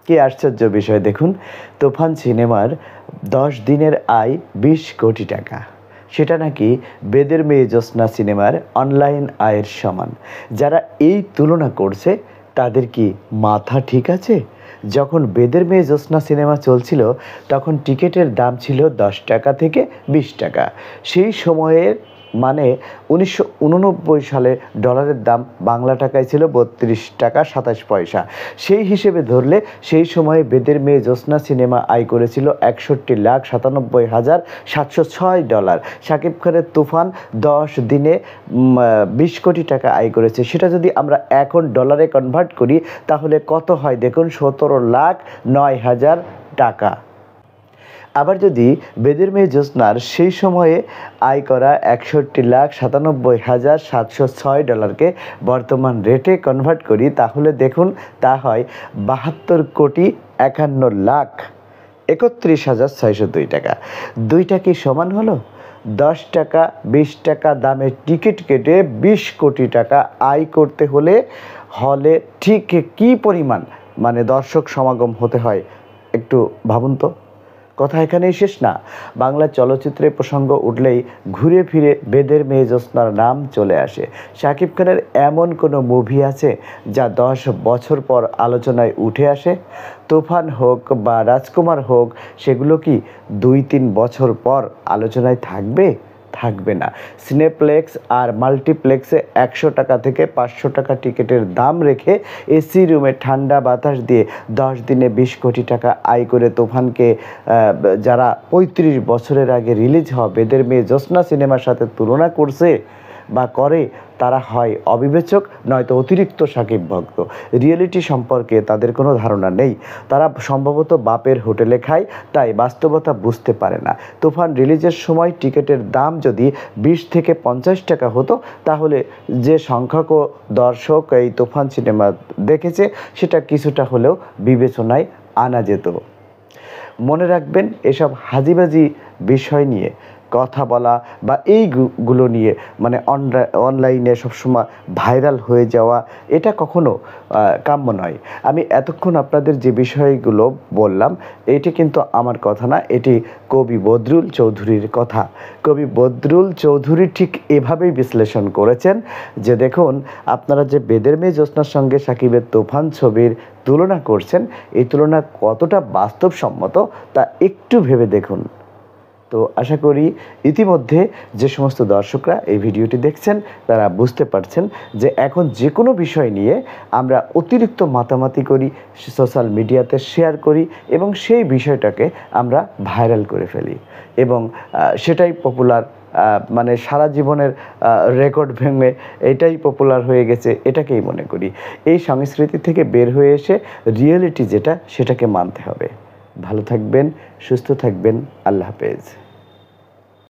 কি আশ্চর্য বিষয় দেখুন, তুফান সিনেমার 10 দিনের আয় 20 কোটি টাকা। সেটা নাকি বেদের মেয়ে জ্যোৎস্না সিনেমার অনলাইন আয়ের সমান। যারা এই তুলনা করছে তাদের কি মাথা ঠিক আছে? যখন বেদের মেয়ে জ্যোৎস্না সিনেমা চলছিল তখন টিকিটের দাম ছিল 10 টাকা থেকে 20 টাকা। সেই সময়ের মানে 1989 সালে ডলারের দাম বাংলা টাকায় ছিল 32 টাকা 27 পয়সা। সেই হিসেবে ধরলে সেই সময়ে বেদের মেয়ে জ্যোৎস্না সিনেমা আয় করেছিল 61,97,706 ডলার। শাকিব খানের তুফান 10 দিনে 20 কোটি টাকা আয় করেছে। সেটা যদি আমরা এখন ডলারে কনভার্ট করি তাহলে কত হয় দেখুন, 17,09,000 টাকা। আবার যদি বেদের মেয়ে জ্যোৎস্নার সেই সময়ে আয় করা 61,97,706 ডলারকে বর্তমান রেটে কনভার্ট করি তাহলে দেখুন তা হয় 72,61,31,602 টাকা। দুইটা কি সমান হলো? 10 টাকা 20 টাকা দামের টিকিট কেটে 20 কোটি টাকা আয় করতে হলে হলে ঠিক কী পরিমাণ দর্শক সমাগম হতে হয় একটু ভাবুন তো। কথা এখানেই শেষ না। বাংলা চলচ্চিত্রে প্রসঙ্গ উঠলেই ঘুরে ফিরে বেদের মেয়ে জ্যোৎস্নার নাম চলে আসে। শাকিব খানের এমন কোনো মুভি আছে যা 10 বছর পর আলোচনায় উঠে আসে? তুফান হোক বা রাজকুমার হোক, সেগুলো কি 2-3 বছর পর আলোচনায় থাকবে? থাকবে না। সিনেপ্লেক্স আর মাল্টিপ্লেক্সে 100 টাকা থেকে 500 টাকা টিকিটের দাম রেখে এসি রুমে ঠান্ডা বাতাস দিয়ে 10 দিনে 20 কোটি টাকা আয় করে তুফানকে যারা 35 বছরের আগে রিলিজ হওয়া বেদের মেয়ে জ্যোৎস্না সিনেমার সাথে তুলনা করছে বা করে, তারা হয় অবিবেচক নয়তো অতিরিক্ত শাকিব ভক্ত। রিয়েলিটি সম্পর্কে তাদের কোনো ধারণা নেই। তারা সম্ভবত বাপের হোটেলে খায়, তাই বাস্তবতা বুঝতে পারে না। তুফান রিলিজের সময় টিকিটের দাম যদি 20 থেকে 50 টাকা হতো তাহলে যে সংখ্যক দর্শক এই তুফান সিনেমা দেখেছে সেটা কিছুটা হলেও বিবেচনায় আনা যেত। মনে রাখবেন, এসব হাজিবাজি বিষয় নিয়ে কথা বলা বা এইগুলো নিয়ে অনলাইনে সবসময় ভাইরাল হয়ে যাওয়া এটা কখনো কাম্য নয়। আমি এতক্ষণ আপনাদের যে বিষয়গুলো বললাম এটি কিন্তু আমার কথা না, এটি কবি বদরুল চৌধুরীর কথা। কবি বদরুল চৌধুরী ঠিক এভাবেই বিশ্লেষণ করেছেন যে দেখুন, আপনারা যে বেদের মেয়ে জ্যোৎস্নার সঙ্গে শাকিবের তুফান ছবির তুলনা করছেন, এই তুলনা কতটা বাস্তবসম্মত তা একটু ভেবে দেখুন। তো আশা করি ইতিমধ্যে যে সমস্ত দর্শকরা এই ভিডিওটি দেখছেন তারা বুঝতে পারছেন যে এখন যে কোনো বিষয় নিয়ে আমরা অতিরিক্ত মাতামাতি করি, সোশ্যাল মিডিয়াতে শেয়ার করি এবং সেই বিষয়টাকে আমরা ভাইরাল করে ফেলি এবং সেটাই পপুলার, সারা জীবনের রেকর্ড ভেঙে এটাই পপুলার হয়ে গেছে এটাকেই মনে করি। এই সংস্কৃতি থেকে বের হয়ে এসে রিয়েলিটি যেটা সেটাকে মানতে হবে। ভালো থাকবেন, সুস্থ থাকবেন। আল্লাহ হাফেজ।